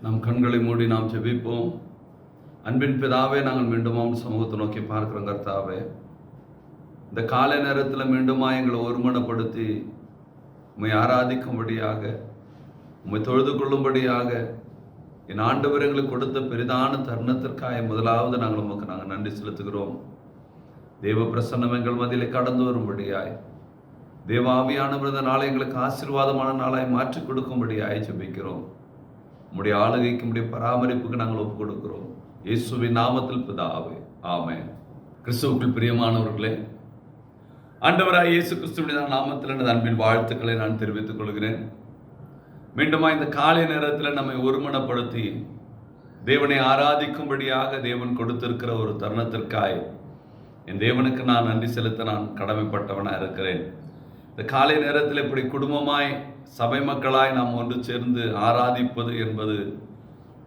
நம் கண்களை மூடி நாம் ஜெபிப்போம். அன்பின் பிதாவே, நாங்கள் மீண்டுமாம் சமூகத்தை நோக்கி பார்க்கிறோம். கர்த்தாவே, இந்த காலை நேரத்தில் மீண்டுமா எங்களை ஒருமனப்படுத்தி உம்மை ஆராதிக்கும்படியாக, உம்மை தொழுது கொள்ளும்படியாக என் ஆண்டவர் எங்களுக்கு கொடுத்த பெரிதான தருணத்திற்காக முதலாவது நாங்கள் நன்றி செலுத்துகிறோம். தேவ பிரசன்னம் எங்கள் மத்தியிலே கடந்து வரும்படியாய், தேவ ஆவியானவர் இந்த நாளை எங்களுக்கு ஆசீர்வாதமான நாளாய் மாற்றி கொடுக்கும்படியாய் ஜெபிக்கிறோம். உம்முடைய ஆளுகைக்கு, உம்முடைய பராமரிப்புக்கு நாங்கள் ஒப்புக் கொடுக்கிறோம். இயேசுவின் நாமத்தில் பிதாவே, ஆமென். கிறிஸ்துவுக்குள் பிரியமானவர்களே, ஆண்டவராய் இயேசு கிறிஸ்துவின் நாமத்தில் எனது அன்பின் வாழ்த்துக்களை நான் தெரிவித்துக் கொள்கிறேன். மீண்டுமா இந்த காலை நேரத்தில் நம்மை ஒருமனப்படுத்தி தேவனை ஆராதிக்கும்படியாக தேவன் கொடுத்திருக்கிற ஒரு தருணத்திற்காய் என் தேவனுக்கு நான் நன்றி செலுத்த நான் கடமைப்பட்டவனாக இருக்கிறேன். இந்த காலை நேரத்தில் இப்படி குடும்பமாய் சபை மக்களாய் நாம் ஒன்று சேர்ந்து ஆராதிப்பது என்பது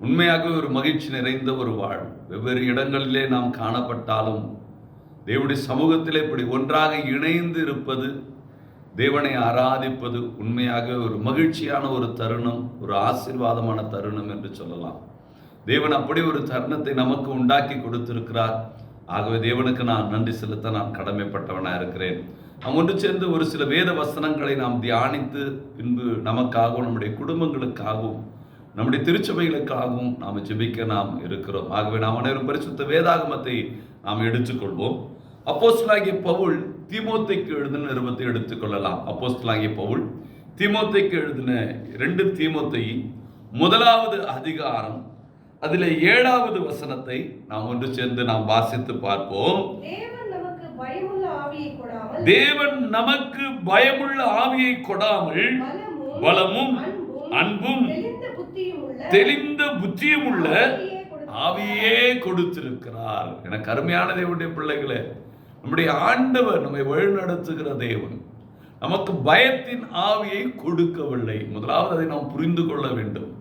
உண்மையாகவே ஒரு மகிழ்ச்சி நிறைந்த ஒரு வாழ்வு. வெவ்வேறு இடங்களிலே நாம் காணப்பட்டாலும் தேவனுடைய சமூகத்திலே இப்படி ஒன்றாக இணைந்து இருப்பது, தேவனை ஆராதிப்பது உண்மையாக ஒரு மகிழ்ச்சியான ஒரு தருணம், ஒரு ஆசீர்வாதமான தருணம் என்று சொல்லலாம். தேவன் அப்படி ஒரு தருணத்தை நமக்கு உண்டாக்கி கொடுத்திருக்கிறார். ஆகவே தேவனுக்கு நான் நன்றி செலுத்த நான் கடமைப்பட்டவனாக இருக்கிறேன். நாம் ஒன்று சேர்ந்து ஒரு சில வேத வசனங்களை நாம் தியானித்து பின்பு நமக்காகவும் நம்முடைய குடும்பங்களுக்காகவும் நம்முடைய திருச்சபைகளுக்காகவும் நாம் ஜெபிக்க நாம் இருக்கிறோம். ஆகவே நாம் அனைவரும் பரிசுத்த வேதாகமத்தை நாம் எடுத்துக்கொள்வோம். அப்போஸ்தலனாகிய பவுல் தீமோத்தேயுக்கு எழுதின நிருபத்தை எடுத்துக்கொள்ளலாம். அப்போஸ்தலனாகிய பவுல் தீமோத்தேயுக்கு எழுதின 2 தீமோத்தேயு 1வது அதிகாரம் அதில் 7வது வசனத்தை நாம் ஒன்று சேர்ந்து நாம் வாசித்து பார்ப்போம். தேவன் நமக்கு பயமுள்ள ஆவியை கொடாமல் பலமும் அன்பும் தெளிந்த புத்தியும் உள்ள ஆவியே கொடுத்திருக்கிறார். எனக்கு அருமையான தேவனுடைய பிள்ளைகளே, நம்முடைய ஆண்டவர் நம்மை வழிநடத்துகிற தேவன் நமக்கு பயத்தின் ஆவியை கொடுக்கவில்லை. முதலாவது அதை நாம் புரிந்து கொள்ள வேண்டும்.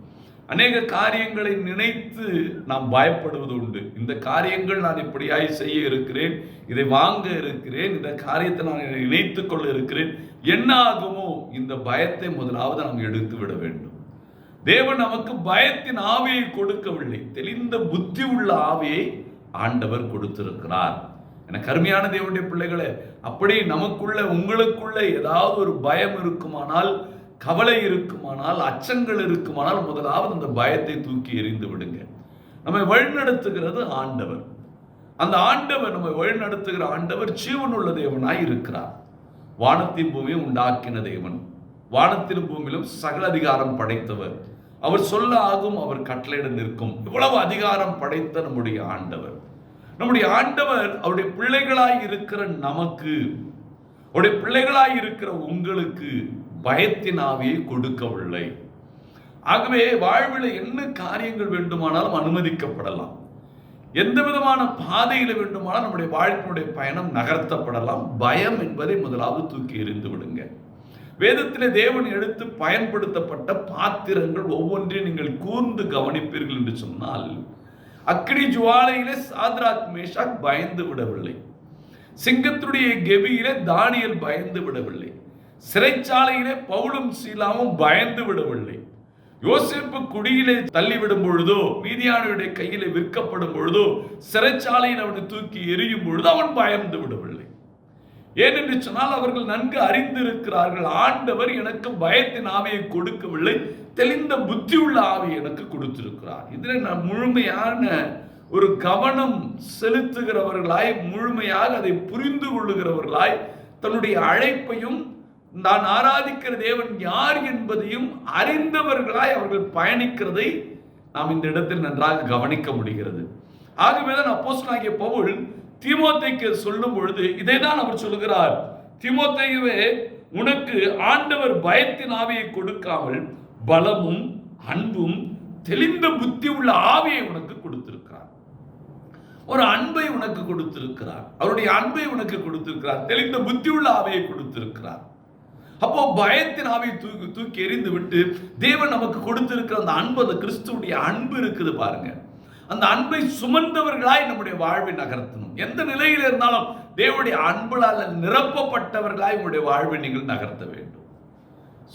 அநேக காரியங்களை நினைத்து நாம் பயப்படுவது உண்டு. இந்த காரியங்கள் நான் இப்படியாய் செய்ய இருக்கிறேன், இதை வாங்க இருக்கிறேன், இந்த காரியத்தை நான் நினைத்து கொள்ள இருக்கிறேன், என்ன ஆகுமோ? இந்த பயத்தை முதலாவது நாம் எடுத்து விட வேண்டும். தேவன் நமக்கு பயத்தின் ஆவியை கொடுக்கவில்லை, தெளிந்த புத்தி உள்ள ஆவியை ஆண்டவர் கொடுத்திருக்கிறார். எனக்கு அருமையான தேவனுடைய பிள்ளைகளே, அப்படி நமக்குள்ள உங்களுக்குள்ள ஏதாவது ஒரு பயம் இருக்குமானால், கவலை இருக்குமானால், அச்சங்கள் இருக்குமானால், முதலாவது அந்த பயத்தை தூக்கி எறிந்து விடுங்க. நம்மை வழிநடத்துகிறது ஆண்டவர். அந்த ஆண்டவர், நம்மை வழிநடத்துகிற ஆண்டவர் ஜீவனுள்ள தேவனாய் இருக்கிறார். வானத்தின் பூமியை உண்டாக்கின தேவன், வானத்திலும் பூமியிலும் சகல அதிகாரம் படைத்தவர். அவர் சொல்ல ஆகும், அவர் கட்டளையிட நிற்கும். இவ்வளவு அதிகாரம் படைத்த நம்முடைய ஆண்டவர், நம்முடைய ஆண்டவர் அவருடைய பிள்ளைகளாய் இருக்கிற நமக்கு, அவருடைய பிள்ளைகளாய் இருக்கிற உங்களுக்கு பயத்தின் ஆவியை கொடுக்கவில்லை. ஆகவே வாழ்வில் என்ன காரியங்கள் வேண்டுமானாலும் அனுமதிக்கப்படலாம், எந்த விதமான பாதையில் வேண்டுமானாலும் நம்முடைய வாழ்க்கையினுடைய பயணம் நகர்த்தப்படலாம். பயம் என்பதை முதலாவது தூக்கி எறிந்து விடுங்க. வேதத்திலே தேவன் எடுத்து பயன்படுத்தப்பட்ட பாத்திரங்கள் ஒவ்வொன்றையும் நீங்கள் கூர்ந்து கவனிப்பீர்கள் என்று சொன்னால், அக்கினி ஜுவாலையிலே சாத்ராக் மேஷாக் பயந்து விடவில்லை, சிங்கத்துடைய கெபியிலே தானியேல் பயந்து விடவில்லை, சிறைச்சாலையிலே பவுலும் சீலாவும் பயந்து விடவில்லை, யோசேப்பு குடியிலே தள்ளிவிடும் பொழுதோ, மீதியானுடைய கையிலே விற்கப்படும் பொழுதோ, சிறைச்சாலையில் அவனை தூக்கி எறியும் பொழுது அவன் பயந்து விடவில்லை. ஏனென்று சொன்னால் அவர்கள் நன்கு அறிந்திருக்கிறார்கள், ஆண்டவர் எனக்கு பயத்தின் ஆவியை கொடுக்கவில்லை, தெளிந்த புத்தி உள்ள ஆவியை எனக்கு கொடுத்திருக்கிறார். இதில் நான் முழுமையான ஒரு கவனம் செலுத்துகிறவர்களாய், முழுமையாக அதை புரிந்து கொள்ளுகிறவர்களாய், தன்னுடைய அழைப்பையும் நான் ஆராதிக்கிற தேவன் யார் என்பதையும் அறிந்தவர்களாய் அவர்கள் பயணிக்கிறதை நாம் இந்த இடத்தில் நன்றாக கவனிக்க முடிகிறது. ஆகவேதான் அப்போஸ்தலனாகிய பவுல் தீமோத்தேயுக்கு சொல்லும் பொழுது இதைதான் அவர் சொல்லுகிறார். தீமோத்தேயுவே, உனக்கு ஆண்டவர் பயத்தின் ஆவியை கொடுக்காமல் பலமும் அன்பும் தெளிந்த புத்தி உள்ள ஆவியை உனக்கு கொடுத்திருக்கிறார். ஒரு அன்பை உனக்கு கொடுத்திருக்கிறார், அவருடைய அன்பை உனக்கு கொடுத்திருக்கிறார், தெளிந்த புத்தி உள்ள ஆவியை கொடுத்திருக்கிறார். அப்போ பயத்தின் ஆவியை தூக்கி எறிந்து விட்டு தேவன் நமக்கு கொடுத்திருக்கிற அந்த அன்பு, அந்த கிறிஸ்துவுடைய அன்பு இருக்குது பாருங்க, அந்த அன்பை சுமந்தவர்களாய் நம்முடைய வாழ்வை நகர்த்தணும். எந்த நிலையில் இருந்தாலும் தேவனுடைய அன்புளால் நிரப்பப்பட்டவர்களாய் உங்களுடைய வாழ்வை நீங்கள் நகர்த்த வேண்டும்.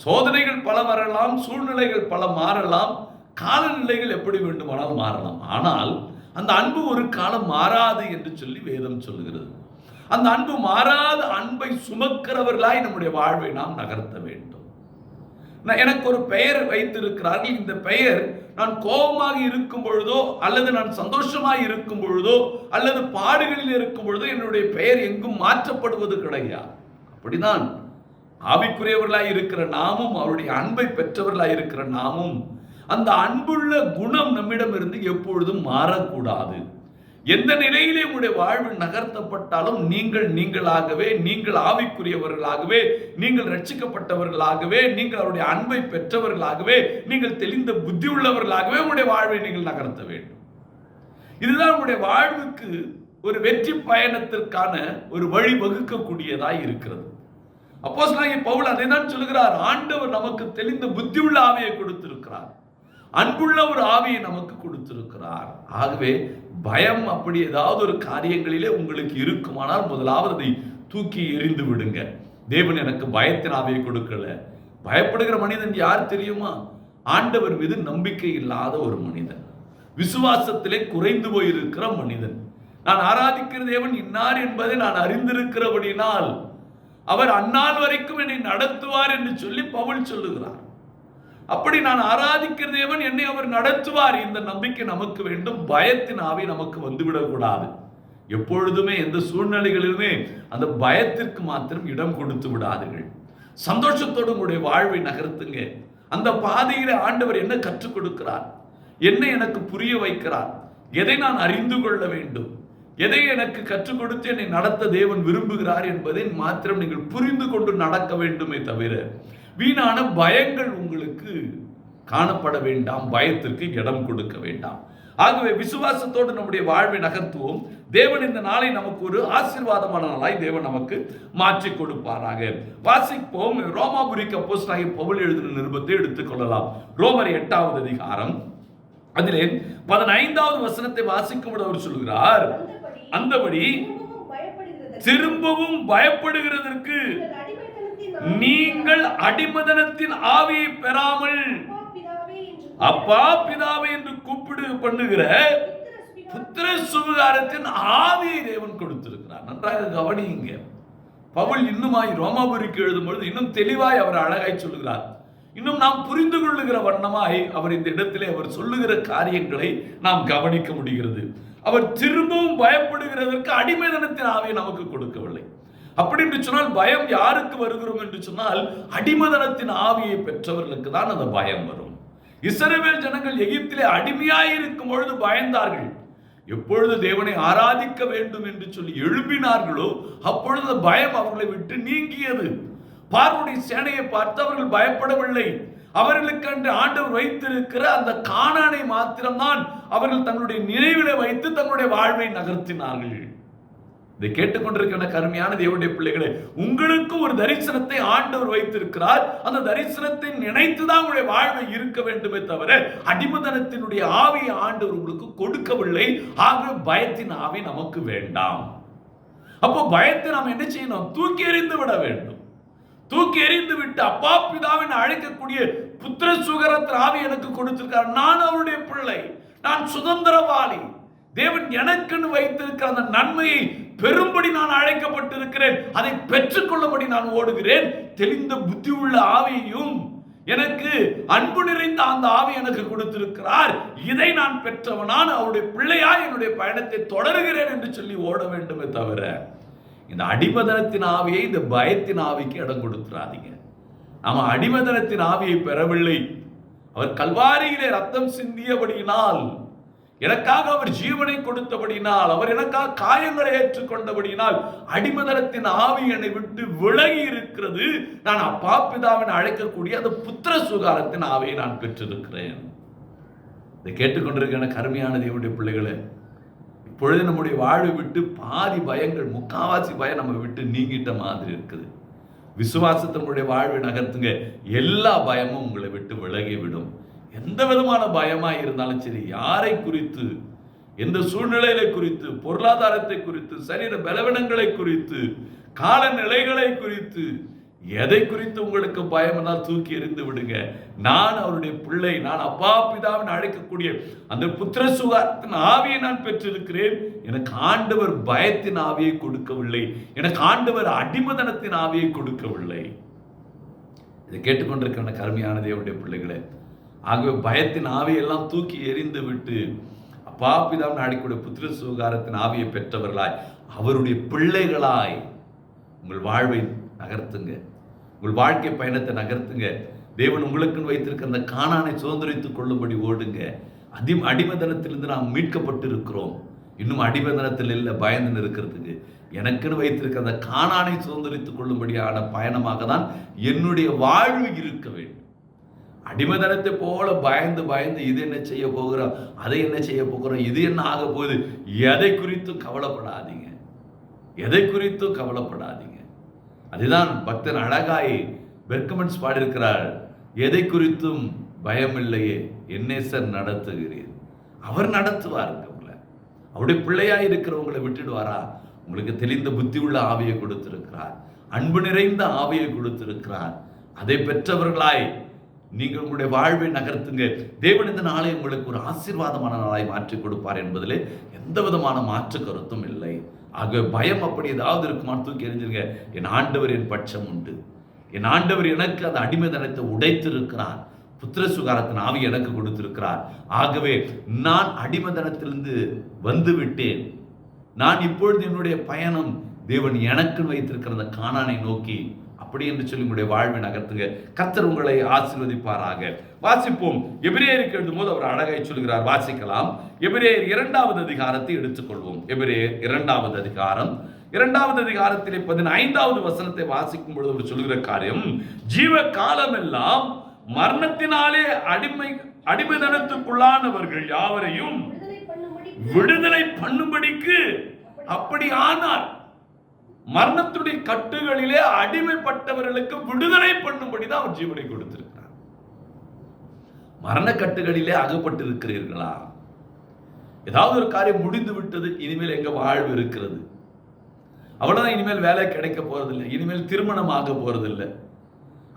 சோதனைகள் பல வரலாம், சூழ்நிலைகள் பல மாறலாம், காலநிலைகள் எப்படி வேண்டுமானால் மாறலாம், ஆனால் அந்த அன்பு ஒரு காலம் மாறாது என்று சொல்லி வேதம் சொல்லுகிறது. அந்த அன்பு மாறாத அன்பை சுமக்கிறவர்களாய் நம்முடைய வாழ்வை நாம் நகர்த்த வேண்டும். எனக்கு ஒரு பெயர் வைத்திருக்கிறார்கள். இந்த பெயர் நான் கோபமாக இருக்கும் பொழுதோ அல்லது நான் சந்தோஷமாக இருக்கும் பொழுதோ அல்லது பாடுகளில் இருக்கும் பொழுதோ என்னுடைய பெயர் எங்கும் மாற்றப்படுவது கிடையாது. அப்படிதான் ஆவிக்குரியவர்களாய் இருக்கிற நாமும் அவருடைய அன்பை பெற்றவர்களாய் இருக்கிற நாமும் அந்த அன்புள்ள குணம் நம்மிடம் இருந்து எப்பொழுதும் மாறக்கூடாது. எந்த நிலையிலே உங்களுடைய வாழ்வு நகர்த்தப்பட்டாலும் நீங்களாகவே, நீங்கள் ஆவிக்குரியவர்களாகவே, நீங்கள் ரட்சிக்கப்பட்டவர்களாகவே, நீங்கள் அவருடைய அன்பை பெற்றவர்களாகவே, நீங்கள் தெளிந்த புத்தி உள்ளவர்களாகவே உங்களுடைய வாழ்வை நீங்கள் நகர்த்த வேண்டும். இதுதான் உங்களுடைய வாழ்வுக்கு ஒரு வெற்றி பயணத்திற்கான ஒரு வழி வகுக்கக்கூடியதாய் இருக்கிறது. அப்போஸ்தலனாகிய பவுல் அதை தான் சொல்லுகிறார். ஆண்டவர் நமக்கு தெளிந்த புத்தி உள்ள ஆவியை கொடுத்திருக்கிறார், அன்புள்ள ஒரு ஆவியை நமக்கு கொடுத்திருக்கிறார். ஆகவே பயம் அப்படி ஏதாவது ஒரு காரியங்களிலே உங்களுக்கு இருக்குமானால் முதலாவது அதை தூக்கி எறிந்து விடுங்க. தேவன் எனக்கு பயத்தின் ஆவியை கொடுக்கல. பயப்படுகிற மனிதன் யார் தெரியுமா? ஆண்டவர் மீது நம்பிக்கை இல்லாத ஒரு மனிதன், விசுவாசத்திலே குறைந்து போயிருக்கிற மனிதன். நான் ஆராதிக்கிற தேவன் இன்னார் என்பதை நான் அறிந்திருக்கிறபடினால் அவர் அந்நாள் வரைக்கும் என்னை நடத்துவார் என்று சொல்லி பவுல் சொல்லுகிறார். அப்படி நான் ஆராதிக்கிற தேவன் என்னை அவர் நடத்துவார், இந்த நம்பிக்கை நமக்கு வேண்டும். பயத்தின் ஆவி நமக்கு வந்துவிடக்கூடாது. எப்பொழுதுமே எந்த சூழ்நிலைகளிலுமே அந்த பயத்திற்கு மாத்திரம் இடம் கொடுத்து விடாதீர்கள். சந்தோஷத்தோடு உங்களுடைய வாழ்வை நகர்த்துங்க. அந்த பாதையில ஆண்டவர் என்ன கற்றுக் கொடுக்கிறார், என்ன எனக்கு புரிய வைக்கிறார், எதை நான் அறிந்து கொள்ள வேண்டும், எதை எனக்கு கற்றுக் கொடுத்து என்னை நடத்த தேவன் விரும்புகிறார் என்பதை மாத்திரம் நீங்கள் புரிந்து கொண்டு நடக்க வேண்டுமே தவிர வீணான பயங்கள் உங்களுக்கு காணப்பட வேண்டாம், பயத்திற்கு இடம் கொடுக்க வேண்டாம். ஆகவே விசுவாசத்தோடு நம்முடைய வாழ்வை நகர்த்துவோம். தேவன் இந்த நாளை நமக்கு ஒரு ஆசீர்வாதமான நாளாய் தேவன் நமக்கு மாற்றி கொடுப்பாராக. வாசிப்போம். ரோமாபுரிக்கு அப்போஸ்தலனாகிய பவுல் எழுதின நிருபத்தை எடுத்துக்கொள்ளலாம். ரோமர் 8வது அதிகாரம் அதிலே 15வது வசனத்தை வாசிக்கும் அவர் சொல்கிறார், அந்தபடி திரும்பவும் பயப்படுகிறதற்கு நீங்கள் அடிமதனத்தின் ஆவியை பெறாமல் அப்பா பிதாவே என்று கூப்பிடு பண்ணுகிற புத்திர சுவிகாரத்தின் ஆவியை தேவன் கொடுத்திருக்கிறார். நன்றாக கவனியுங்க. பவுல் இன்னுமாய் ரோமாபுரிக்கு எழுதும் பொழுது இன்னும் தெளிவாய் அவர் அழகாய் சொல்லுகிறார். இன்னும் நாம் புரிந்து கொள்ளுகிற வண்ணமாய் அவர் இந்த இடத்திலே அவர் சொல்லுகிற காரியங்களை நாம் கவனிக்க முடிகிறது. அவர் திரும்பவும் பயப்படுகிறதற்கு அடிமைதனத்தின் ஆவியை நமக்கு கொடுக்கவில்லை. அப்படி என்று சொன்னால் பயம் யாருக்கு வருகிறோம் என்று சொன்னால் அடிமதனத்தின் ஆவியை பெற்றவர்களுக்கு தான் அந்த பயம் வரும். இஸ்ரவேல் ஜனங்கள் எகிப்திலே அடிமையாய் இருக்கும் பொழுது பயந்தார்கள். எப்பொழுது தேவனை ஆராதிக்க வேண்டும் என்று சொல்லி எழுப்பினார்களோ அப்பொழுது பயம் அவர்களை விட்டு நீங்கியது. பார்வோனுடைய சேனையை பார்த்து அவர்கள் பயப்படவில்லை. அவர்களுக்கு ஆண்டவர் வைத்திருக்கிற அந்த கானானை மாத்திரம்தான் அவர்கள் தங்களுடைய நினைவிலே வைத்து தங்களுடைய வாழ்வை நகர்த்தினார்கள். இதை கேட்டுக்கொண்டிருக்கிற கருமையான தேவனுடைய பிள்ளைகளே, உங்களுக்கு ஒரு தரிசனத்தை ஆண்டவர் வைத்திருக்கிறார். அந்த தரிசனத்தை நினைத்துதான் உங்களுடைய வாழ்வை இருக்க வேண்டுமே தவிர அடிமதனத்தினுடைய ஆவியை ஆண்டவர் உங்களுக்கு கொடுக்கவில்லை. ஆக பயத்தின் ஆவி நமக்கு வேண்டாம். அப்போ பயத்தை நாம் என்ன செய்யணும்? தூக்கி எறிந்து விட வேண்டும். தூக்கி எறிந்து விட்டு அப்பா பிதாவின் அழைக்கக்கூடிய புத்திர சுகரத்தின் ஆவி எனக்கு கொடுத்திருக்கிறார். நான் அவருடைய பிள்ளை, நான் சுதந்திரவாளி. தேவன் எனக்குன்னு வைத்திருக்கிற அந்த நன்மையை பெரும்படி நான் அழைக்கப்பட்டிருக்கிறேன். அதை பெற்றுக்கொள்ளபடி நான் ஓடுகிறேன். தெளிந்த புத்தி உள்ள ஆவியையும் எனக்கு அன்பு நிறைந்த அந்த ஆவி எனக்கு கொடுத்திருக்கிறார். இதை நான் பெற்றவனான் அவருடைய பிள்ளையா என்னுடைய பயணத்தை தொடருகிறேன் என்று சொல்லி ஓட வேண்டுமே தவிர இந்த அடிமதனத்தின் ஆவியை இந்த பயத்தின் ஆவிக்கு இடம் கொடுத்துறாதீங்க. நாம அடிமதனத்தின் ஆவியை பெறவில்லை. அவர் கல்வாரியிலே ரத்தம் சிந்தியபடியினால், எனக்காக அவர் ஜீவனை கொடுத்தபடினால், அவர் எனக்காக காயங்களை ஏற்றுக்கொண்டபடியினால் அடிமதனத்தின் ஆவி என்னை விட்டு விலகி இருக்கிறது. நான் அப்பா பிதாவின் அழைக்கக்கூடிய அந்த புத்திர சுகாரத்தின் ஆவியை நான் பெற்றிருக்கிறேன். இதை கேட்டுக்கொண்டிருக்கிற கருமையான தேவனுடைய பிள்ளைகளே, இப்பொழுது நம்முடைய வாழ்வை விட்டு பாதி பயங்கள், முக்காவாசி பயம் நம்ம விட்டு நீங்கிட்ட மாதிரி இருக்குது. விசுவாசத்தினுடைய வாழ்வை நகர்த்துங்க. எல்லா பயமும் உங்களை விட்டு விலகி விடும். எந்த விதமான பயமா இருந்தாலும் சரி, யாரை குறித்து, எந்த சூழ்நிலைகளை குறித்து, பொருளாதாரத்தை குறித்து, சரீர பலவீனங்களை குறித்து, காலநிலைகளை குறித்து எதை குறித்து உங்களுக்கு பயம் என்றால் தூக்கி எறிந்து விடுங்க. நான் அவருடைய பிள்ளை, நான் அப்பா பிதாவின் அழைக்கக்கூடிய அந்த புத்திர சுகாரத்தின் ஆவியை நான் பெற்றிருக்கிறேன். எனக்கு ஆண்டவர் பயத்தின் ஆவியை கொடுக்கவில்லை, எனக்கு ஆண்டவர் அடிமதனத்தின் ஆவியை கொடுக்கவில்லை. இதை கேட்டுக்கொண்டிருக்கிற கருமையான தேவனுடைய பிள்ளைகளே, ஆகவே பயத்தின் ஆவியெல்லாம் தூக்கி எறிந்து விட்டு அப்பா பிதாவின் அழைக்கக்கூடிய புத்திர சுகாரத்தின் ஆவியை பெற்றவர்களாய், அவருடைய பிள்ளைகளாய் உங்கள் வாழ்வை நகர்த்துங்க, உங்கள் வாழ்க்கை பயணத்தை நகர்த்துங்க. தேவன் உங்களுக்குன்னு வைத்திருக்க அந்த கானானை சுதந்திரித்துக் கொள்ளும்படி ஓடுங்க. அடிமதனத்திலிருந்து நாம் மீட்கப்பட்டு இருக்கிறோம். இன்னும் அடிமதனத்தில் இல்லை, பயந்து இருக்கிறதுக்கு. எனக்குன்னு வைத்திருக்க அந்த கானானை சுதந்திரித்துக் கொள்ளும்படியான பயணமாக தான் என்னுடைய வாழ்வு இருக்க வேண்டும். அடிமதனத்தை போல பயந்து பயந்து இது என்ன செய்ய போகிறோம், அதை என்ன செய்ய போகிறோம், இது என்ன ஆக போகுது, எதை குறித்தும் கவலைப்படாதீங்க, எதை குறித்தும் கவலைப்படாதீங்க. அதுதான் பக்தன் அழகாய் பெர்கமன்ஸ் பாடியிருக்கிறார். எதை குறித்தும் பயம் இல்லையே, என்னேசர் நடத்துகிறீர். அவர் நடத்துவாருங்க உங்களை. அவருடைய பிள்ளையாய் இருக்கிறவங்களை விட்டுடுவாரா? உங்களுக்கு தெளிந்த புத்தி உள்ள ஆவியை கொடுத்திருக்கிறார், அன்பு நிறைந்த ஆவியை கொடுத்திருக்கிறார். அதை பெற்றவர்களாய் நீங்கள் உங்களுடைய வாழ்வை நகர்த்துங்க. தேவன் இந்த நாளை உங்களுக்கு ஒரு ஆசீர்வாதமான நாளாய் மாற்றி கொடுப்பார் என்பதிலே எந்த விதமான மாற்று கருத்தும் இல்லை. ஆகவே பயம் அப்படி ஏதாவது இருக்குமான்னு தூக்கி எறிஞ்சிருங்க. என் ஆண்டவர் என் பட்சம் உண்டு, என் ஆண்டவர் எனக்கு அந்த அடிமைதனத்தை உடைத்திருக்கிறார், புத்திர சுகாரத்தின் ஆவி எனக்கு கொடுத்திருக்கிறார். ஆகவே நான் அடிமைதனத்திலிருந்து வந்து விட்டேன். நான் இப்பொழுது என்னுடைய பயணம் தேவன் எனக்கு வைத்திருக்கிற அந்த கானானை நோக்கி. அப்படி என்று சொல்லி உங்களுடைய வாழ்வை நகர்த்துங்க. கர்த்தர் உங்களை ஆசீர்வதிப்பாராக. வாசிப்போம். எபிரேயருக்கு எழுதும்போது அவர் அழகாய் சொல்கிறார், வாசிக்கலாம். எபிரேயர் 2வது அதிகாரத்தை எடுத்துக்கொள்வோம். எபிரேயர் 2வது அதிகாரம் 2வது அதிகாரத்திலே 15வது வசனத்தை வாசிக்கும் பொழுது அவர் சொல்கிற காரியம், ஜீவ காலமெல்லாம் மரணத்தினாலே அடிமைதனத்துக்குள்ளானவர்கள் யாவரையும் விடுதலை பண்ணும்படிக்கு அப்படி ஆனார். மரணத்துடைய கட்டுகளிலே அடிமைப்பட்டவர்களுக்கு விடுதலை பண்ணும்படிதான் அவர் ஜீவனை கொடுத்திருக்கிறார். மரண கட்டுகளிலே அகப்பட்டு இருக்கிறீர்களா? ஏதாவது ஒரு காரியம் முடிந்து விட்டது, இனிமேல் எங்க வாழ்வு இருக்கிறது, அவ்வளவுதான். இனிமேல் வேலை கிடைக்க போறதில்லை, இனிமேல் திருமணம் ஆக போறதில்லை,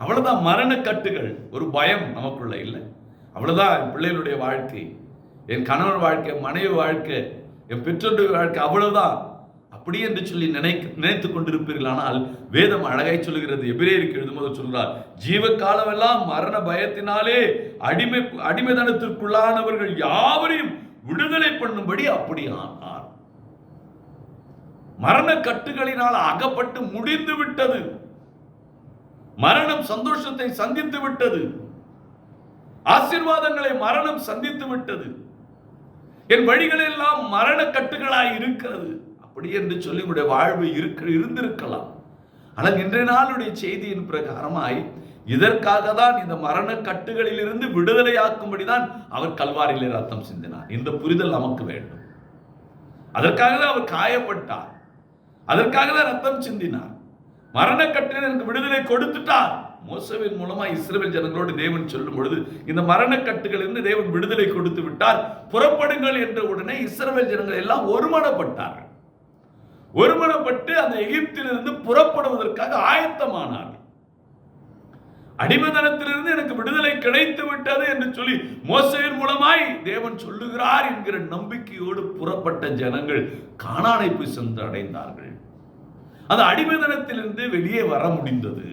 அவ்வளவுதான். மரண கட்டுகள், ஒரு பயம் நமக்குள்ள இல்லை, அவ்வளவுதான். என் பிள்ளைகளுடைய வாழ்க்கை, என் கணவன் வாழ்க்கை, மனைவி வாழ்க்கை, என் பெற்றோருடைய வாழ்க்கை, அவ்வளவுதான். அப்படி என்று சொல்லி நினைத்துக் கொண்டிருப்பீர்களானால் வேதம் அழகாய் சொல்லுகிறது. எபிரேயருக்கு எழுதும்போது சொல்கிறார், ஜீவ காலமெல்லாம் மரண பயத்தினாலே அடிமைதனத்திற்குள்ளானவர்கள் யாவரையும் விடுதலை பண்ணும்படி அப்படி ஆனார். மரண கட்டுகளினால் அகப்பட்டு முடிந்து விட்டது. மரணம் சந்தோஷத்தை சந்தித்து விட்டது, ஆசீர்வாதங்களை மரணம் சந்தித்து விட்டது. என் வழிகளெல்லாம் மரண கட்டுகளாய் இருக்கிறது. அப்படி என்று சொல்லி உங்களுடைய வாழ்வு இருந்திருக்கலாம். ஆனால் இன்றைய நாளுடைய செய்தியின் பிரகாரமாய் இதற்காக தான் இந்த மரண கட்டுகளில் இருந்து விடுதலையாக்கும்படிதான் அவர் கல்வாரியிலே ரத்தம் சிந்தினார். இந்த புரிதல் நமக்கு வேண்டும். அதற்காக தான் அவர் காயப்பட்டார், அதற்காக தான் ரத்தம் சிந்தினார். மரண கட்டில் எனக்கு விடுதலை கொடுத்துட்டார். மோசேவின் மூலமா இஸ்ரவேல் ஜனங்களோடு தேவன் சொல்லும் பொழுது இந்த மரண கட்டுகளிலிருந்து தேவன் விடுதலை கொடுத்து விட்டார், புறப்படுங்கள் என்ற உடனே இஸ்ரவேல் ஜனங்கள் எல்லாம் ஒருமனப்பட்டார்கள். ஒருமனப்பட்டு அந்த எகிப்திலிருந்து புறப்படுவதற்காக ஆயத்தமானார்கள். அடிமைதனத்திலிருந்து எனக்கு விடுதலை கிடைத்து விட்டது என்று சொல்லி மோசேயின் மூலமாய் தேவன் சொல்லுகிறார் என்கிற நம்பிக்கையோடு புறப்பட்ட ஜனங்கள் கானானை போய் சென்று அடைந்தார்கள். அந்த அடிமைதனத்திலிருந்து வெளியே வர முடிந்தது.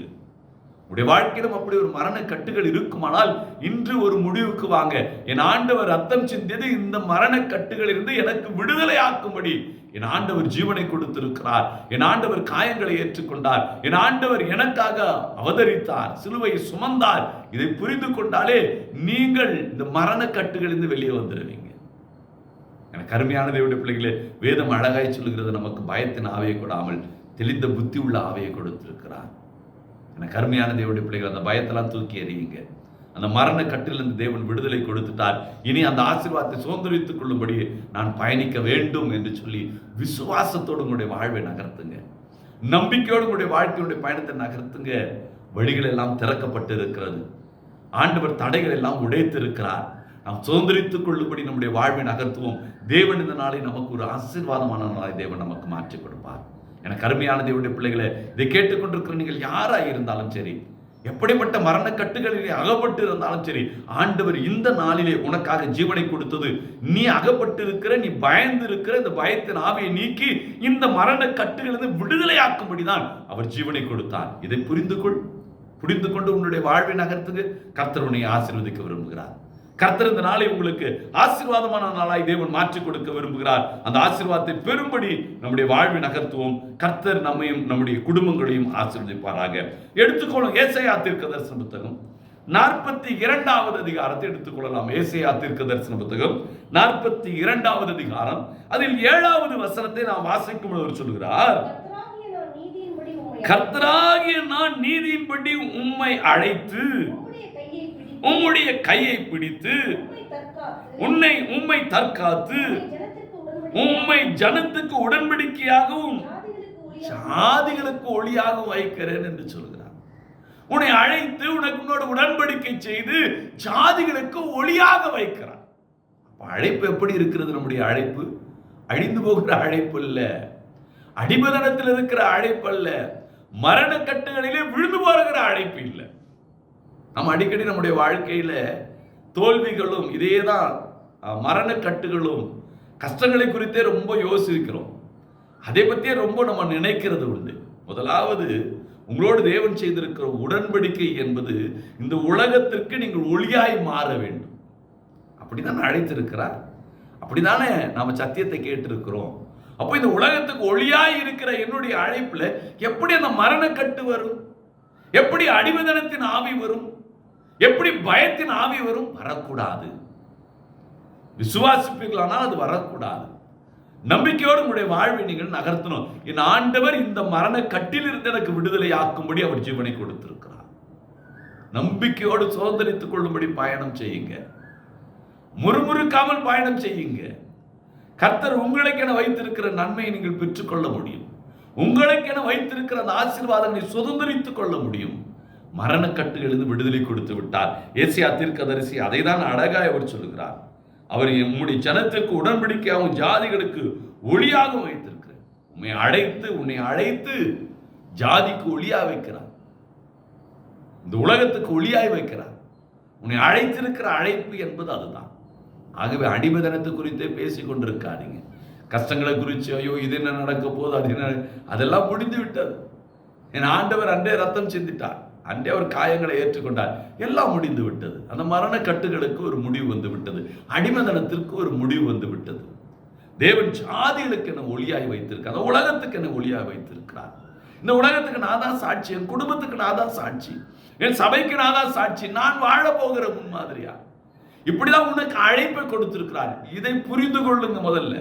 உடைய வாழ்க்கையிலும் அப்படி ஒரு மரண கட்டுகள் இருக்குமானால் இன்று ஒரு முடிவுக்கு வாங்க. என் ஆண்டவர் ரத்தம் சிந்தியது இந்த மரண கட்டுகளிலிருந்து எனக்கு விடுதலை ஆக்கும்படி. என் ஆண்டவர் ஜீவனை கொடுத்திருக்கிறார், என் ஆண்டவர் காயங்களை ஏற்றுக்கொண்டார், என் ஆண்டவர் எனக்காக அவதரித்தார், சிலுவையை சுமந்தார். இதை புரிந்து கொண்டாலே நீங்கள் இந்த மரண கட்டுகளிலிருந்து வெளியே வந்துடுவீங்க. எனக்கு அருமையான தேவனுடைய பிள்ளைகளே, வேதம் அழகாய் சொல்லுகிறது, நமக்கு பயத்தின் ஆவியை கொடாமல் தெளிந்த புத்தி உள்ள ஆவியை கொடுத்திருக்கிறார். எனக்கு அருமையான தேவனுடைய பிள்ளைகள், அந்த பயத்தெல்லாம் தூக்கி எறியுங்க. அந்த மரண கட்டிலிருந்து தேவன் விடுதலை கொடுத்துட்டார். இனி அந்த ஆசீர்வாதத்தை சுதந்திரித்துக் கொள்ளும்படி நான் பயணிக்க வேண்டும் என்று சொல்லி விசுவாசத்தோடு உங்களுடைய வாழ்வை நகர்த்துங்க. நம்பிக்கையோடு உங்களுடைய வாழ்க்கையுடைய பயணத்தை நகர்த்துங்க. வழிகள் எல்லாம் திறக்கப்பட்டு இருக்கிறது. ஆண்டவர் தடைகள் எல்லாம் உடைத்து இருக்கிறார். நாம் சுதந்திரித்துக் கொள்ளும்படி நம்முடைய வாழ்வை நகர்த்துவோம். தேவன் இந்த நாளை நமக்கு ஒரு ஆசீர்வாதமான நாளை தேவன் நமக்கு மாற்றி கொடுப்பார். எனக்கு அருமையான தேவனுடைய பிள்ளைகளை, இதை கேட்டுக்கொண்டிருக்கிற நீங்கள் யாராக இருந்தாலும் சரி, எப்படிப்பட்ட மரண கட்டுகளிலே அகப்பட்டு இருந்தாலும் சரி, ஆண்டவர் இந்த நாளிலே உனக்காக ஜீவனை கொடுத்தது. நீ அகப்பட்டு இருக்கிற, நீ பயந்து இருக்கிற இந்த பயத்தின் ஆவியை நீக்கி இந்த மரண கட்டுகளிலிருந்து விடுதலையாக்கும்படிதான் அவர் ஜீவனை கொடுத்தார். இதை புரிந்து கொண்டு உன்னுடைய வாழ்வை நகர்த்துக்கு கர்த்தர் உன்னை ஆசீர்வதிக்க விரும்புகிறார். கர்த்தர் இந்த நாளை உங்களுக்கு ஆசீர்வாதமான நாளாய் தேவன் மாற்றிக் கொடுக்க விரும்புகிறார். அந்த ஆசீர்வாதத்தை பெறும்படி நம்முடைய வாழ்வை நகர்த்துவோம். கர்த்தர் நம்மையும் நம்முடைய குடும்பங்களையும் ஆசீர்வதிப்பாராக. எடுத்துக்கொள்ளும் ஏசாயா தீர்க்கதரிசன புத்தகம் 42வது அதிகாரத்தை எடுத்துக்கொள்ளலாம். ஏசாயா தீர்க்கதரிசன புத்தகம் 42வது அதிகாரம், அதில் 7வது வசனத்தை நாம் வாசிக்கும் பொழுது சொல்கிறார், கர்த்தராகிய நான் நீதியின்படி உம்மை அழைத்து உம்முடைய கையை பிடித்து உம்மை தற்காத்து உம்மை ஜனத்துக்கு உடன்படிக்கையாகவும் ஜாதிகளுக்கு ஒளியாகவும் வைக்கிறேன் என்று சொல்கிறார். உன்னை அழைத்து உனக்கு உன்னோட உடன்படிக்கை செய்து ஜாதிகளுக்கு ஒளியாக வைக்கிறார். அழைப்பு எப்படி இருக்கிறது? நம்முடைய அழைப்பு அழிந்து போகிற அழைப்பு அல்ல, அடிமதனத்தில் இருக்கிற அழைப்பு அல்ல, மரண கட்டுகளிலே விழுந்து போகிற அழைப்பு இல்லை. நம்ம அடிக்கடி நம்முடைய வாழ்க்கையில தோல்விகளும் இதேதான், மரண கட்டுகளும் கஷ்டங்களை குறித்தே ரொம்ப யோசிக்கிறோம். அதை பற்றியே ரொம்ப நம்ம நினைக்கிறது உண்டு. முதலாவது, உங்களோடு தேவன் செய்திருக்கிற உடன்படிக்கை என்பது இந்த உலகத்திற்கு நீங்கள் ஒளியாய் மாற வேண்டும். அப்படிதான் அழைத்திருக்கிறார். அப்படிதானே நாம சத்தியத்தை கேட்டிருக்கிறோம். அப்போ இந்த உலகத்துக்கு ஒளியாய் இருக்கிற என்னுடைய அழைப்புல எப்படி அந்த மரண கட்டு வரும்? எப்படி அடிமதனத்தின் ஆவி வரும்? எப்படி பயத்தின் ஆவி வரும்? வரக்கூடாது. விசுவாசிப்பீர்களானால் அது வரக்கூடாது. நம்பிக்கையோடு உங்களுடைய வாழ்வை நீங்கள் நகர்த்தணும். என் ஆண்டவர் இந்த மரண கட்டிலிருந்து எனக்கு விடுதலை ஆக்கும்படி அவர் ஜீவனை கொடுத்திருக்கிறார். நம்பிக்கையோடு சுதந்திரித்துக் கொள்ளும்படி பயணம் செய்யுங்க. முறுமுறுக்காமல் பயணம் செய்யுங்க. கர்த்தர் உங்களுக்கென வைத்திருக்கிற நன்மையை நீங்கள் பெற்றுக்கொள்ள முடியும். உங்களுக்கென வைத்திருக்கிற அந்த ஆசீர்வாதங்களை சுதந்திரித்துக் கொள்ள முடியும். மரண கட்டுகளிலிருந்து விடுதலை கொடுத்து விட்டார். ஏசாயா தீர்க்கதரிசி அதை தான் அழகாய் அவர் சொல்லுகிறார். அவர் உம்முடைய ஜனத்திற்கு உடன்படிக்கையாகவும் ஜாதிகளுக்கு ஒளியாகவும் வைத்திருக்கிறார். உன்னை அழைத்து ஜாதிக்கு ஒளியா வைக்கிறார். இந்த உலகத்துக்கு ஒளியாய் வைக்கிறார். உன்னை அழைத்திருக்கிற அழைப்பு என்பது அதுதான். ஆகவே அடிமதனத்தை குறித்தே பேசிக் கொண்டிருக்காதீங்க. கஷ்டங்களை குறித்து ஐயோ இது என்ன நடக்க போது, அது என்ன, அதெல்லாம் முடிந்து விட்டது. என் ஆண்டவர் அன்றே ரத்தம் சிந்திட்டார், அன்றே அவர் காயங்களை ஏற்றுக்கொண்டார். எல்லாம் முடிந்து விட்டது. அந்த மரண கட்டுகளுக்கு ஒரு முடிவு வந்து விட்டது. அடிமதனத்திற்கு ஒரு முடிவு வந்து விட்டது. தேவன் ஜாதிகளுக்கு என்ன ஒளியாய் வைத்திருக்கார், அந்த உலகத்துக்கு என்ன ஒளியாய் வைத்திருக்கிறார். இந்த உலகத்துக்கு நான் தான் சாட்சி, என் குடும்பத்துக்கு நான் தான் சாட்சி, என் சபைக்கு நான் தான் சாட்சி, நான் வாழ போகிற முன்மாதிரியா. இப்படிதான் உனக்கு அழைப்பை கொடுத்திருக்கிறார். இதை புரிந்து கொள்ளுங்க. முதல்ல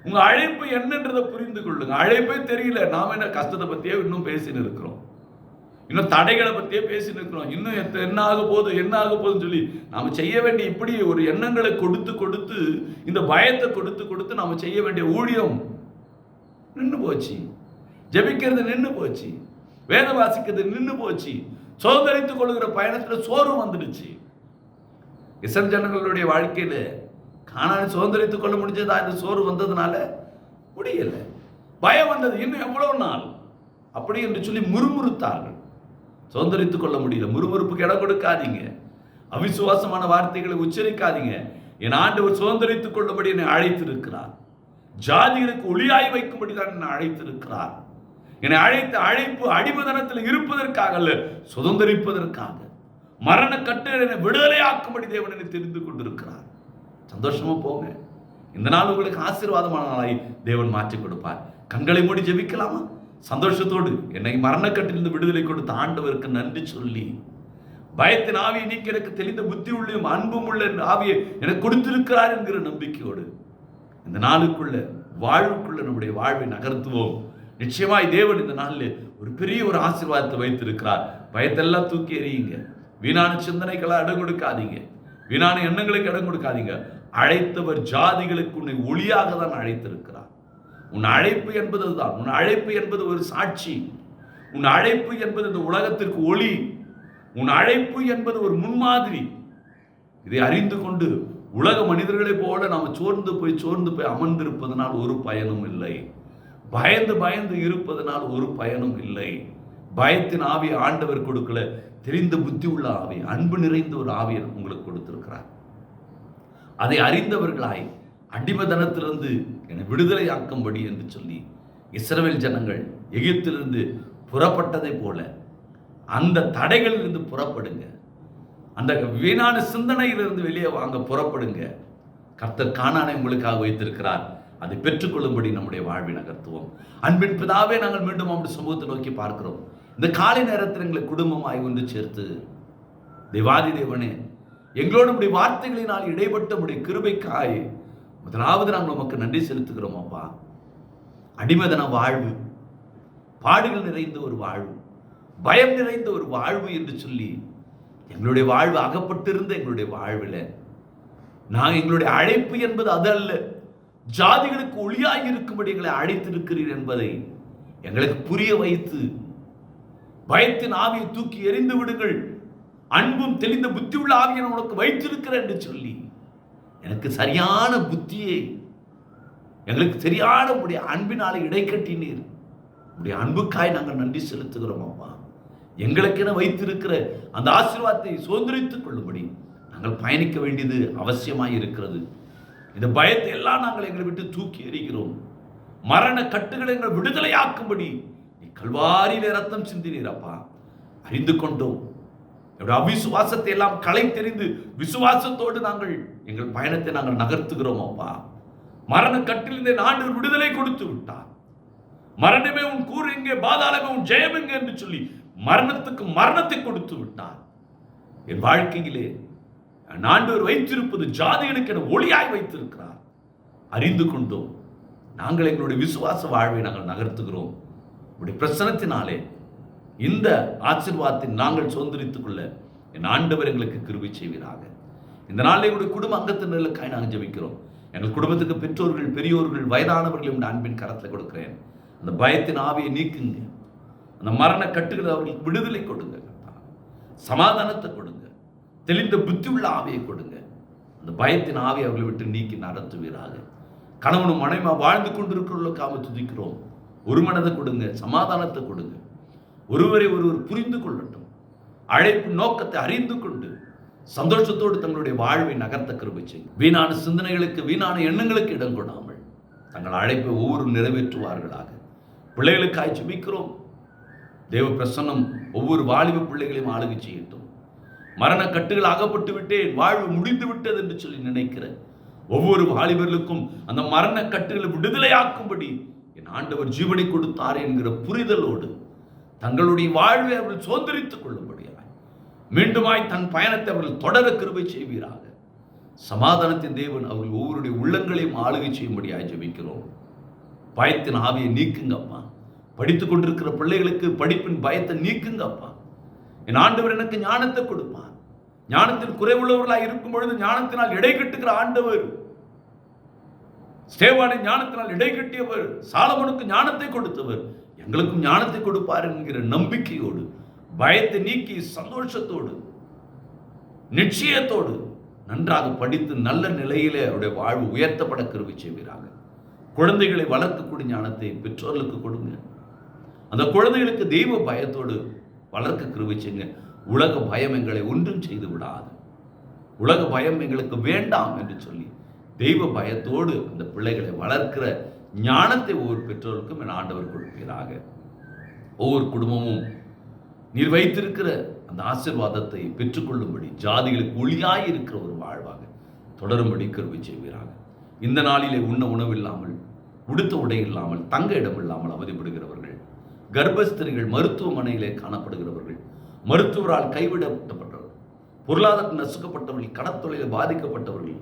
உங்க அழைப்பு என்னன்றதை புரிந்து கொள்ளுங்க. அழைப்பே தெரியல, நாம என்ன கஷ்டத்தை பத்தியே இன்னும் பேசின்னு இருக்கிறோம், இன்னும் தடைகளை பத்தியே பேசின்னு இருக்கிறோம், இன்னும் என்ன ஆக போகுதுன்னு சொல்லி நாம செய்ய வேண்டிய இப்படி ஒரு எண்ணங்களை கொடுத்து இந்த பயத்தை கொடுத்து நாம செய்ய வேண்டிய ஊழியம் நின்று போச்சு. ஜெபிக்கிறது நின்று போச்சு, வேத வாசிக்கிறது நின்று போச்சு, சுதந்திரித்துக் கொள்கிற பயணத்துல சோர்வு வந்துடுச்சு. இஸ்ரவேல் ஜனங்களுடைய வாழ்க்கையில கானானை சுதந்திரித்துக் கொள்ள முடிஞ்சதா? இந்த சோறு வந்ததுனால முடியல. பயம் வந்தது, இன்னும் எவ்வளவு நாள் அப்படி என்று சொல்லி முறுமுறுத்தார்கள். சுதந்திரித்துக் கொள்ள முடியல. முறுமுறுப்புக்கு இடம் கொடுக்காதீங்க. அவிசுவாசமான வார்த்தைகளை உச்சரிக்காதீங்க. என் ஆண்டவர் சுதந்திரித்துக் கொள்ளும்படி என்னை அழைத்திருக்கிறார். ஜாதிகளுக்கு ஒளியாய் வைக்கும்படிதான் என்னை அழைத்திருக்கிறார். என்னை அழைத்த அழைப்பு அடிமதனத்தில் இருப்பதற்காக அல்ல, சுதந்திரிப்பதற்காக. மரண கட்டுகளை விடுதலையாக்கும்படி தேவனை தெரிந்து கொண்டிருக்கிறார். சந்தோஷமா போங்க. இந்த நாள் உங்களுக்கு ஆசீர்வாதமான நாளாய் தேவன் மாற்றி கொடுப்பார். கண்களை மூடி ஜெபிக்கலாமா? சந்தோஷத்தோடு என்னை மரணக்கட்டிலிருந்து விடுதலை கொடுத்த ஆண்டவருக்கு நன்றி சொல்லி, பயத்தின் ஆவியை நீக்கி எனக்கு தெளிந்த புத்தி உள்ளும் அன்பும் உள்ள ஆவியை எனக்கு கொடுத்திருக்கிறார் என்கிற நம்பிக்கையோடு இந்த நாளுக்குள்ள வாழ்வுக்குள்ள நம்முடைய வாழ்வை நகர்த்துவோம். நிச்சயமாய் தேவன் இந்த நாளில் ஒரு பெரிய ஒரு ஆசீர்வாதத்தை வைத்திருக்கிறார். பயத்தெல்லாம் தூக்கி எறியுங்க. வீணான சிந்தனைகளை இடம் கொடுக்காதீங்க, வீணான எண்ணங்களுக்கு இடம் கொடுக்காதீங்க. அழைத்தவர் ஜாதிகளுக்கு உன்னை ஒளியாக தான் அழைத்திருக்கிறார். உன் அழைப்பு என்பது தான். உன் அழைப்பு என்பது ஒரு சாட்சி. உன் அழைப்பு என்பது இந்த உலகத்திற்கு ஒளி. உன் அழைப்பு என்பது ஒரு முன்மாதிரி. இதை அறிந்து கொண்டு உலக மனிதர்களைப் போல நாம் சோர்ந்து போய் அமர்ந்திருப்பதனால் ஒரு பயனும் இல்லை. பயந்து பயந்து இருப்பதனால் ஒரு பயனும் இல்லை. பயத்தின் ஆவி ஆண்டவர் கொடுக்கல, தெரிந்த புத்தி உள்ள ஆவி, அன்பு நிறைந்த ஒரு ஆவியை உங்களுக்கு கொடுத்திருக்கிறார். அதை அறிந்தவர்களாய் அடிமைத்தனத்திலிருந்து என்னை விடுதலையாக்கும்படி என்று சொல்லி இஸ்ரவேல் ஜனங்கள் எகிப்திலிருந்து புறப்பட்டதை போல அந்த தடைகளிலிருந்து புறப்படுங்க. அந்த வீணான சிந்தனையிலிருந்து வெளியே வாங்க புறப்படுங்க. கர்த்தர் கானானை உங்களுக்காக வைத்திருக்கிறார். அதை பெற்றுக்கொள்ளும்படி நம்முடைய வாழ்வை நகர்த்துவோம். அன்பின் பிதாவே, நாங்கள் மீண்டும் நம்முடைய சமூகத்தை நோக்கி பார்க்கிறோம். இந்த காலை நேரத்தில் எங்களை குடும்பமாய் ஒன்று சேர்த்து தேவாதி தேவனே, எங்களோடு நம்முடைய வார்த்தைகளினால் இடைப்பட்ட நம்முடைய கிருபைக்காய் முதலாவது நாங்கள் உமக்கு நன்றி செலுத்துகிறோம். அப்பா, அடிமதன வாழ்வு, பாடுகள் நிறைந்த ஒரு வாழ்வு, பயம் நிறைந்த ஒரு வாழ்வு என்று சொல்லி எங்களுடைய வாழ்வு அகப்பட்டிருந்த எங்களுடைய வாழ்வில் நான் எங்களுடைய அழைப்பு என்பது அதல்ல, ஜாதிகளுக்கு ஒளியாய் இருக்கும்படி எங்களை அழைத்திருக்கிறீர் என்பதை எங்களுக்கு புரிய வைத்து பயத்தின் ஆவியை தூக்கி எறிந்து விடுங்கள், அன்பும் தெளிந்த புத்தி உள்ள ஆவியை உனக்கு வைத்திருக்கிறேன் என்று சொல்லி எனக்கு சரியான புத்தியை, எங்களுக்கு சரியான உடைய அன்பினாலே இடைக்கட்டினீர். உடைய அன்புக்காய் நாங்கள் நன்றி செலுத்துகிறோம். அப்பா, எங்களுக்கென வைத்திருக்கிற அந்த ஆசீர்வாதத்தை சுதந்திரித்துக் கொள்ளும்படி நாங்கள் பயணிக்க வேண்டியது அவசியமாய் இருக்கிறது. இந்த பயத்தை எல்லாம் நாங்கள் எங்களை விட்டு தூக்கி எறிகிறோம். மரண கட்டுகளை எங்கள் விடுதலையாக்கும்படி நீ கல்வாரியிலே ரத்தம் சிந்தினீர். அப்பா, அறிந்து கொண்டோம். அவிசுவாசத்தை எல்லாம் களை தெரிந்து விசுவாசத்தோடு நாங்கள் எங்கள் பயணத்தை நாங்கள் நகர்த்துகிறோம். அப்பா, மரண கட்டிலிருந்தே ஆண்டவர் விடுதலை கொடுத்து விட்டார். மரணமே உன் கூறு எங்கே, பாதாளமே உன் ஜெயம் எங்கே என்று சொல்லி மரணத்துக்கு மரணத்தை கொடுத்து விட்டார். என் வாழ்க்கையிலே ஆண்டவர் வைத்திருப்பது ஜாதிகளுக்கு என ஒளியாய் வைத்திருக்கிறார். அறிந்து கொண்டோம். நாங்கள் எங்களுடைய விசுவாச வாழ்வை நாங்கள் நகர்த்துகிறோம். உடைய பிரசனத்தினாலே இந்த ஆசீர்வாதத்தை நாங்கள் சுதந்திரித்துக் கொள்ள என் ஆண்டவர் எங்களுக்கு கிருபை செய்வீராக. இந்த நாளில் எங்களுடைய குடும்ப அங்கத்தினருக்காய் நாங்கள் ஜெபிக்கிறோம். எங்கள் குடும்பத்துக்கு பெற்றோர்கள், பெரியோர்கள், வயதானவர்கள் அன்பின் கரத்தில் கொடுக்கிறேன். அந்த பயத்தின் ஆவியை நீக்குங்க. அந்த மரண கட்டுகளை அவர்களுக்கு விடுதலை கொடுங்க. சமாதானத்தை கொடுங்க. தெளிந்த புத்தி உள்ள ஆவியை கொடுங்க. அந்த பயத்தின் ஆவியை அவர்களை விட்டு நீக்கி நடத்துவீராக. கணவனும் மனைவியா வாழ்ந்து கொண்டிருக்கிறவர்களுக்காக துதிக்கிறோம். ஒரு மனதை கொடுங்க, சமாதானத்தை கொடுங்க. ஒருவரை ஒருவர் புரிந்து கொள்ளட்டும். அழைப்பு நோக்கத்தை அறிந்து கொண்டு சந்தோஷத்தோடு தங்களுடைய வாழ்வை நகர்த்த கிருபை செய்யும். வீணான சிந்தனைகளுக்கு, வீணான எண்ணங்களுக்கு இடம் கொடாமல் தங்கள் அழைப்பை ஒவ்வொரு நிறைவேற்றுவார்களாக. பிள்ளைகளுக்காய் ஜெபிக்கிறோம். தேவ பிரசன்னம் ஒவ்வொரு வாலிப பிள்ளைகளையும் ஆளுகை செய்யட்டும். மரண கட்டுகள் அகப்பட்டு விட்டேன், வாழ்வு முடிந்து விட்டது என்று சொல்லி நினைக்கிற ஒவ்வொரு வாலிபர்களுக்கும் அந்த மரண கட்டுகளை விடுதலையாக்கும்படி என் ஆண்டவர் ஜீவனை கொடுத்தார் என்கிற புரிதலோடு தங்களுடைய வாழ்வை அவர்கள் சுதந்திரித்துக் கொள்ளும்படியாக மீண்டுமாய் தன் பயணத்தை அவர்கள் தொடர கிருபை செய்வீராக. சமாதானத்தின் தேவன் அவர்கள் ஒவ்வொருடைய உள்ளங்களையும் ஆளுகை செய்யும்படியாக ஜெபிக்கிறோம். பயத்தின் ஆவியை நீக்குங்கப்பா. படித்துக் கொண்டிருக்கிற பிள்ளைகளுக்கு படிப்பின் பயத்தை நீக்குங்கப்பா. என் ஆண்டவர் எனக்கு ஞானத்தை கொடுப்பார். ஞானத்தில் குறைவுள்ளவர்களாக இருக்கும் பொழுது ஞானத்தினால் இடை கட்டுகிற ஆண்டவர். ஸ்தேவானை ஞானத்தினால் இடை கட்டியவர், சாலமோனுக்கு ஞானத்தை கொடுத்தவர், எங்களுக்கும் ஞானத்தை கொடுப்பார் என்கிற நம்பிக்கையோடு, பயத்தை நீக்கி சந்தோஷத்தோடு, நிச்சயத்தோடு நன்றாக படித்து நல்ல நிலையிலே அவருடைய வாழ்வு உயர்த்தப்பட கிருபை செய்வீராக. குழந்தைகளை வளர்க்கக்கூடிய ஞானத்தை பெற்றோர்களுக்கு கொடுங்க. அந்த குழந்தைகளுக்கு தெய்வ பயத்தோடு வளர்க்க கிருபை செய்யுங்க. உலக பயம் எங்களை ஒன்றும் செய்து விடாது. உலக பயம் எங்களுக்கு வேண்டாம் என்று சொல்லி தெய்வ பயத்தோடு அந்த பிள்ளைகளை வளர்க்கிற ஞானத்தை ஒவ்வொரு பெற்றோருக்கும் என் ஆண்டவர் கொடுப்பீராக. ஒவ்வொரு குடும்பமும் நீர் வைத்திருக்கிற அந்த ஆசீர்வாதத்தை பெற்றுக்கொள்ளும்படி ஜாதிகளுக்கு ஒளியாய் இருக்கிற ஒரு வாழ்வாக தொடரும்படி கிருபை செய்வீராக. இந்த நாளிலே உண்ண உணவில்லாமல், உடுத்த உடை இல்லாமல், தங்க இடம் இல்லாமல் அவதிப்படுகிறவர்கள், கர்ப்பஸ்திரிகள், மருத்துவமனையிலே காணப்படுகிறவர்கள், மருத்துவரால் கைவிடப்பட்டவர்கள், பொருளாதார நசுக்கப்பட்டவர்கள், கடத்தொழிலில் பாதிக்கப்பட்டவர்கள்,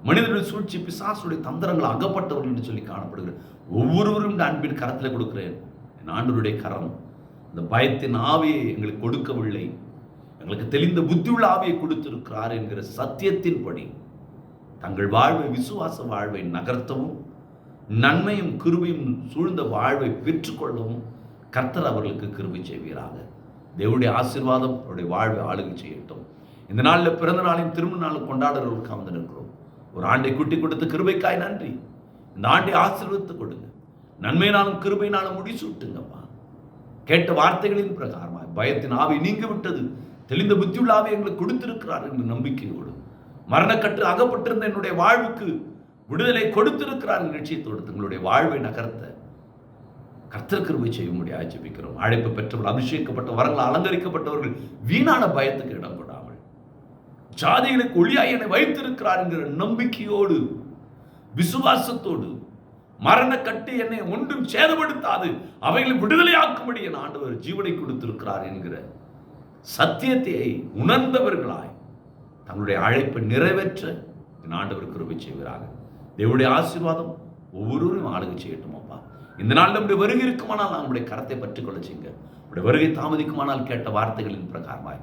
மனிதர்கள் சூழ்ச்சி, பிசாசுடைய தந்திரங்கள் அகப்பட்டவர்கள் என்று சொல்லி காணப்படுகிற ஒவ்வொருவரும் இந்த அன்பின் கரத்தில் கொடுக்கிறேன். என் ஆண்டவருடைய கரம் இந்த பயத்தின் ஆவியை எங்களுக்கு கொடுக்கவில்லை, எங்களுக்கு தெளிந்த புத்தியுள்ள ஆவியை கொடுத்திருக்கிறார் என்கிற சத்தியத்தின்படி தங்கள் வாழ்வை, விசுவாச வாழ்வை நகர்த்தவும், நன்மையும் கிருபையும் சூழ்ந்த வாழ்வை பெற்றுக்கொள்ளவும் கர்த்தர் அவர்களுக்கு கிருபை செய்வீராக. தேவனுடைய ஆசீர்வாதம் அவருடைய வாழ்வை ஆளுகை செய்யட்டும். இந்த நாளில் பிறந்த நாளையும் திருமண நாளும் கொண்டாடுறவர்களுக்கு வந்து நிற்கிறோம். ஒரு ஆண்டை குட்டி கொடுத்த கிருபைக்காய் நன்றி. இந்த ஆண்டை ஆசீர்வதித்து கொடுங்க. நன்மையினாலும் கிருபையினாலும் முடிசூட்டுங்கப்பா. கேட்ட வார்த்தைகளின் பிரகாரமாய் பயத்தின் ஆவி நீங்க விட்டது, தெளிந்த புத்தியுள்ள ஆவி எங்களுக்கு கொடுத்திருக்கிறார் என்ற நம்பிக்கையோடு, மரணக்கட்டு அகப்பட்டிருந்த என்னுடைய வாழ்வுக்கு விடுதலை கொடுத்திருக்கிறார் நிச்சயத்தோடு தங்களுடைய வாழ்வை நகர்த்த கர்த்தர் கிருபை செய்ய முடியாது ஜெபிக்கிறோம். அழைப்பு பெற்றவர்கள், அபிஷேகப்பட்ட வரங்கள் அலங்கரிக்கப்பட்டவர்கள் வீணான பயத்துக்கு இடம் கொடாமல் ஜாதிகளுக்கு ஒளியாய் என்னை வைத்திருக்கிறார் என்கிற நம்பிக்கையோடு விசுவாசத்தோடு மரண கட்டு என்னை ஒன்றும் சேதப்படுத்தாது, அவைகளை விடுதலையாக்கும்படி என் ஆண்டவர் ஜீவனை கொடுத்திருக்கிறார் என்கிற சத்தியத்தை உணர்ந்தவர்களாய் தங்களுடைய அழைப்பை நிறைவேற்ற என் ஆண்டவர் கிருபை செய்கிறார்கள். தேவனுடைய ஆசீர்வாதம் ஒவ்வொருவரும் ஆளுகை செய்யட்டும் அப்பா. இந்த நாள் நம்முடைய வருகை இருக்குமானால் நம்முடைய கரத்தை பற்றிக்கொள்ள செய்யுங்க. நம்முடைய வருகை தாமதிக்குமானால் கேட்ட வார்த்தைகளின் பிரகாரமாய்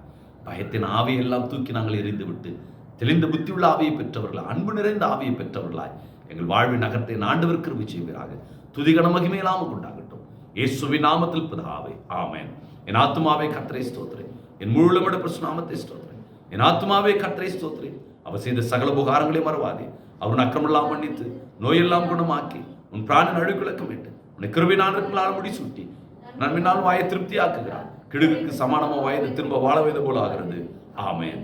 பயத்தின் ஆவியெல்லாம் தூக்கி நாங்கள் எறிந்து விட்டு தெளிந்த புத்தியுள்ள ஆவியை பெற்றவர்களாய், அன்பு நிறைந்த ஆவியை பெற்றவர்களாய் எங்கள் வாழ்வின் நகரத்தை ஆண்டவர் கிருபை செய்வீராக. துதிகன மகிமையில்லாமல் கொண்டாகட்டும் இயேசுவின் நாமத்தில் பிதாவே, ஆமென். என் ஆத்துமாவே கர்த்தரை ஸ்தோத்திரே, என் முழுவதும் பிரசுநாமத்தை ஸ்தோத்திரே. என் ஆத்துமாவே கர்த்தரை ஸ்தோத்திரே, அவர் செய்த சகல உபகாரங்களை மறவாதே. அவன் அக்கமெல்லாம் மன்னித்து நோயெல்லாம் குணமாக்கி உன் பிராண நடுவிளக்கம் விட்டு உன்னை கிருபையினால் முடிசூட்டி நன்மையினால் வாயை திருப்தி ஆக்குகிறார். கிடுகுக்கு சமானமா வயது திரும்ப வாழ வைத்த போல ஆகிறது. ஆமென்.